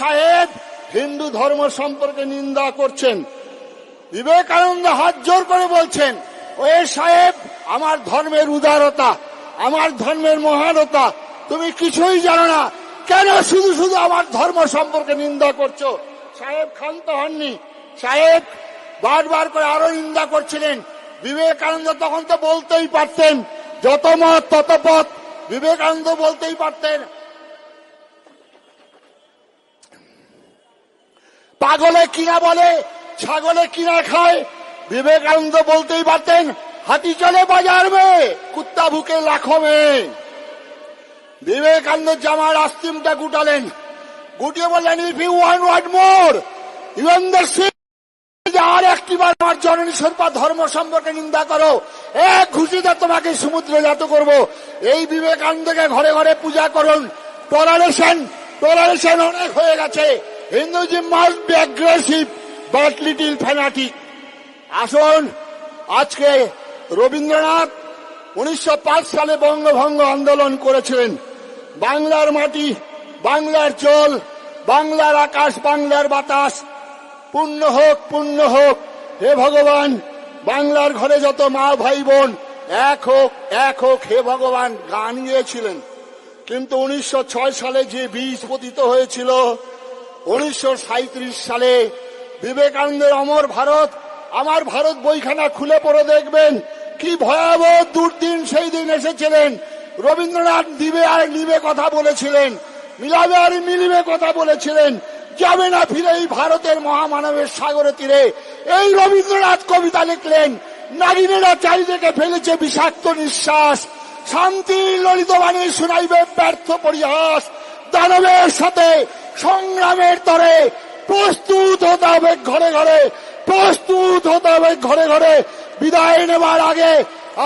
সাহেব হিন্দু ধর্ম সম্পর্কে নিন্দা করছেন। বিবেকানন্দ হাত জোর করে বলছেন, ওই সাহেব আমার ধর্মের উদারতা, আমার ধর্মের মহানতা তুমি কিছুই জানো না, কেন শুধু শুধু আমার ধর্ম সম্পর্কে নিন্দা করছো? সাহেব ক্ষান্ত হননি, সাহেব বারবার করে আরো নিন্দা করছিলেন। বিবেকানন্দ তখন তো বলতেই পারতেন, যত মত তত পথ, বিবেকানন্দ বলতেই পারতেন পাগলে কিনা বলে ছাগলে কিনা খায়। বিবেকানন্দ বলতেই পারতেন হাতি চলে বাজার মে, কুত্তা ভুকে লাখো মে। বিবেকানন্দ জামার আস্তিমটা গুটালেন, গুটিয়ে বললেন, if you want what more you understand, আর একটিবার আমার জননী সর্বা ধর্ম সম্পর্কে নিন্দা করো, এক ঘুষিতে তোমাকে সমুদ্রে জাত করব। এই বিবেকানন্দকে ঘরে ঘরে পূজা করুন। টলারেশন অনেক হয়ে গেছে। Hinduism must be aggressive but little fanatic. আসুন, আজকে রবীন্দ্রনাথ 1905 সালে বঙ্গভঙ্গ আন্দোলন করেছিলেন। বাংলার মাটি, বাংলার জল, বাংলার আকাশ, বাংলার বাতাস পূর্ণ হোক, পূর্ণ হোক। হে ভগবান, বাংলার ঘরে যত মা ভাই বোন এক হোক, এক হোক, হে ভগবান গান গিয়েছিলেন। কিন্তু 1906 সালে যে বীজ পতিত হয়েছিল, 1937 সালে বিবেকানন্দের অমর ভারত, আমার ভারত বইখানা খুলে পড়ে দেখবেন কি ভয়াবহ দুর্দিন সেই দিন এসেছিলেন। রবীন্দ্রনাথ দিবে আর নিবে কথা বলেছিলেন, মিলাবে আর মিলিবে কথা বলেছিলেন, যাবে না ফিরে এই ভারতের মহামানবের সাগরের তীরে। এই রবীন্দ্রনাথ কবিতা লিখলেন, নারীনেরা চারিদিকে ফেলেছে বিষাক্ত নিঃশ্বাস, শান্তির ললিত বাণী শুনাইবে ব্যর্থ পরিহাস। দানবের সাথে সংগ্রামের তরে প্রস্তুত হতে হবে ঘরে ঘরে, প্রস্তুত হতে হবে ঘরে ঘরে। বিদায় নেবার আগে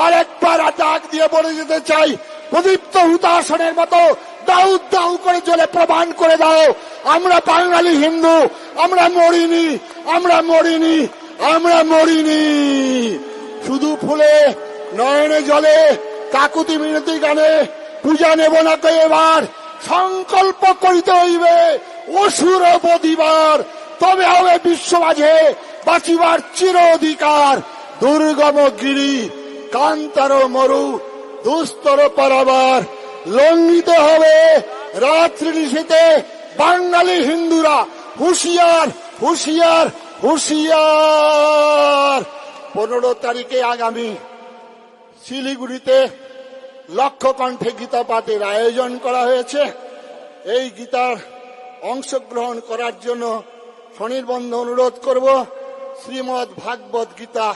আর একবার ডাক দিয়ে বলে যেতে চাই, প্রদীপ্ত হুতাসনের মতো দাউ দাউ করে জ্বলে প্রমাণ করে দাও, আমরা বাঙালি হিন্দু, আমরা মরিনি, আমরা মরিনি, আমরা মরিনি। শুধু ফুলে নয়নে জলে কাকুতি মিনতি গানে পূজা নেব না কে, এবার সংকল্প করিতে হইবে অসুর বদিবার, তবে হবে বিশ্ব মাঝে বাঁচিবার চির অধিকার। দুর্গম গিরি কান্তার মরু দুস্তর পারাবার, লঙ্ঘিতে হবে রাত্রি নিশীতে বাঙালি হিন্দুরা, হুঁশিয়ার হুঁশিয়ার হুঁশিয়ার। 15 তারিখে আগামী শিলিগুড়িতে লক্ষ্য কণ্ঠে গীতা পাঠের আয়োজন করা হয়েছে। এই গীতার অংশগ্রহণ করার জন্য স্বনির্বন্ধ অনুরোধ করব। শ্রীমদ্ ভাগবত গীতা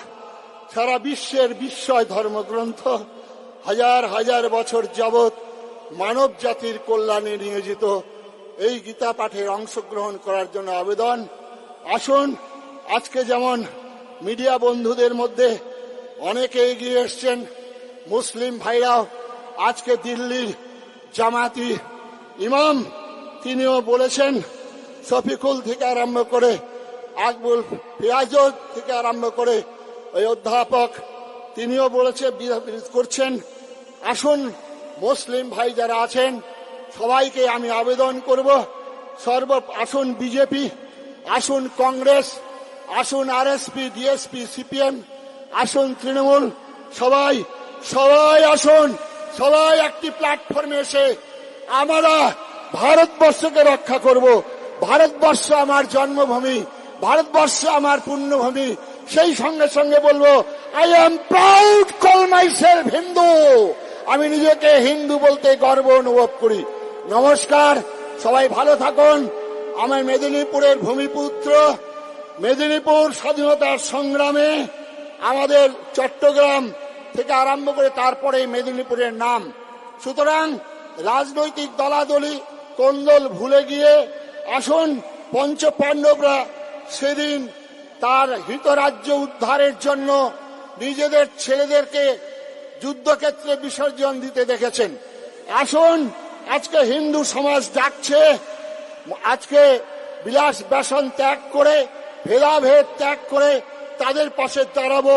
সারা বিশ্বের বিস্ময় ধর্মগ্রন্থ, হাজার হাজার বছর যাবৎ মানব জাতির কল্যাণে নিয়োজিত। এই গীতা পাঠের অংশগ্রহণ করার জন্য আবেদন। আসুন, আজকে যেমন মিডিয়া বন্ধুদের মধ্যে অনেকে এগিয়ে এসছেন, মুসলিম ভাইরাও আজকে দিল্লির জামাতি ইমাম তিনিও বলেছেন, শফিকুল থেকে আরম্ভ করে আকবুল ফিয়াজ থেকে আরম্ভ করে ওই অধ্যাপক তিনিও বলেছে, বিরোধ করছেন। আসুন, মুসলিম ভাই যারা আছেন সবাইকে আমি আবেদন করব, আসুন বিজেপি, আসুন কংগ্রেস, আসুন আরএসপি, ডিএসপি, সিপিএম, আসুন তৃণমূল, সবাই সবাই আসুন, সবাই একটি প্ল্যাটফর্মে এসে আমরা ভারতবর্ষকে রক্ষা করব। ভারতবর্ষ আমার জন্মভূমি, ভারতবর্ষ আমার পুণ্যভূমি। সেই সঙ্গে সঙ্গে বলবো, I am proud call my self Hindu, আমি নিজেকে হিন্দু বলতে গর্ব অনুভব করি। নমস্কার, সবাই ভালো থাকুন। আমার মেদিনীপুরের ভূমিপুত্র, মেদিনীপুর স্বাধীনতার সংগ্রামে আমাদের চট্টগ্রাম থেকে আরম্ভ করে তারপরে মেদিনীপুরের নাম। সুতরাং রাজনৈতিক দলাদলি কোন্দল ভুলে গিয়ে আসুন, পঞ্চপাণ্ডবরা সেদিন তার হিতরাজ্য উদ্ধারের জন্য নিজেদের ছেলেদেরকে যুদ্ধক্ষেত্রে বিসর্জন দিতে দেখেছেন। আসুন, আজকে হিন্দু সমাজ ডাকছে, আজকে বিলাস ব্যসন ত্যাগ করে, ভেদাভেদ ত্যাগ করে তাদের পাশে দাঁড়াবো।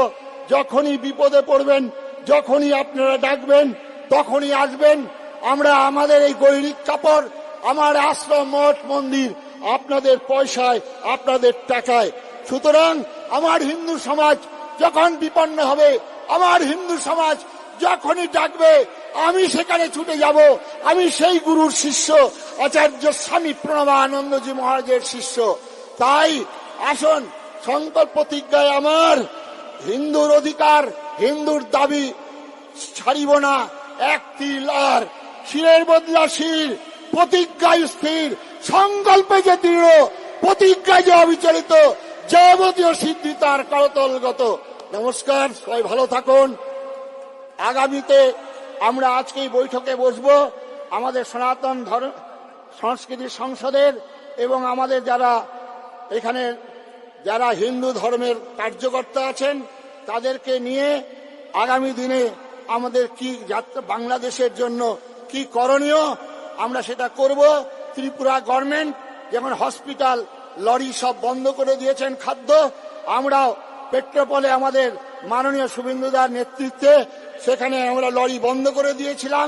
যখনই বিপদে পড়বেন, যখনই আপনারা ডাকবেন, তখনই আসবেন। আমরা আমাদের এই গৈরিক কাপড়, আমার আশ্রম, মঠ, মন্দির, আপনাদের পয়সায়, আপনাদের টাকায়। সুতরাং আমার হিন্দু সমাজ যখন বিপন্ন হবে, আমার হিন্দু সমাজ যখনই ডাকবে, আমি সেখানে ছুটে যাব। আমি সেই গুরুর শিষ্য, আচার্য স্বামী প্রণবানন্দজি মহারাজের শিষ্য। তাই আসুন, সংকল্প প্রতিজ্ঞায় আমার হিন্দুর অধিকার, হিন্দুর দাবি ছাড়িব না। এক তিল আর শিরের বদলা শির, প্রতিজ্ঞায় স্থির, সংকল্পে যে দৃঢ়, প্রতিজ্ঞায় যে অবিচলিত, যাবতীয় সিদ্ধি তার করতলগত। নমস্কার, সবাই ভালো থাকুন। আগামীতে আমরা আজকেই বৈঠকে বসবো আমাদের সনাতন ধর্ম সংস্কৃতি সংসদের এবং আমাদের এখানে যারা হিন্দু ধর্মের কার্যকর্তা আছেন তাদেরকে নিয়ে আগামী দিনে আমাদের কি বাংলাদেশের জন্য কি করণীয় আমরা সেটা করব। ত্রিপুরা গভর্নমেন্ট যেমন হসপিটাল, লরি সব বন্ধ করে দিয়েছেন খাদ্য, আমরাও পেট্রোপলে আমাদের মাননীয় শুভেন্দুদার নেতৃত্বে সেখানে আমরা লরি বন্ধ করে দিয়েছিলাম,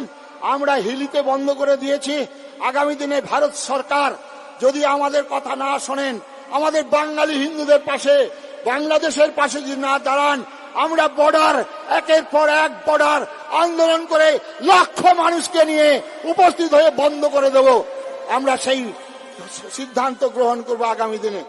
আমরা হিলিতে বন্ধ করে দিয়েছি। আগামী দিনে ভারত সরকার যদি আমাদের কথা না শোনেন, আমাদের বাঙালি হিন্দুদের পাশে, বাংলাদেশের পাশে যদি না দাঁড়ান, আমরা বর্ডার একের পর এক বর্ডার আন্দোলন করে লক্ষ মানুষকে নিয়ে উপস্থিত হয়ে বন্ধ করে দেব। আমরা সেই সিদ্ধান্ত গ্রহণ করব আগামী দিনে।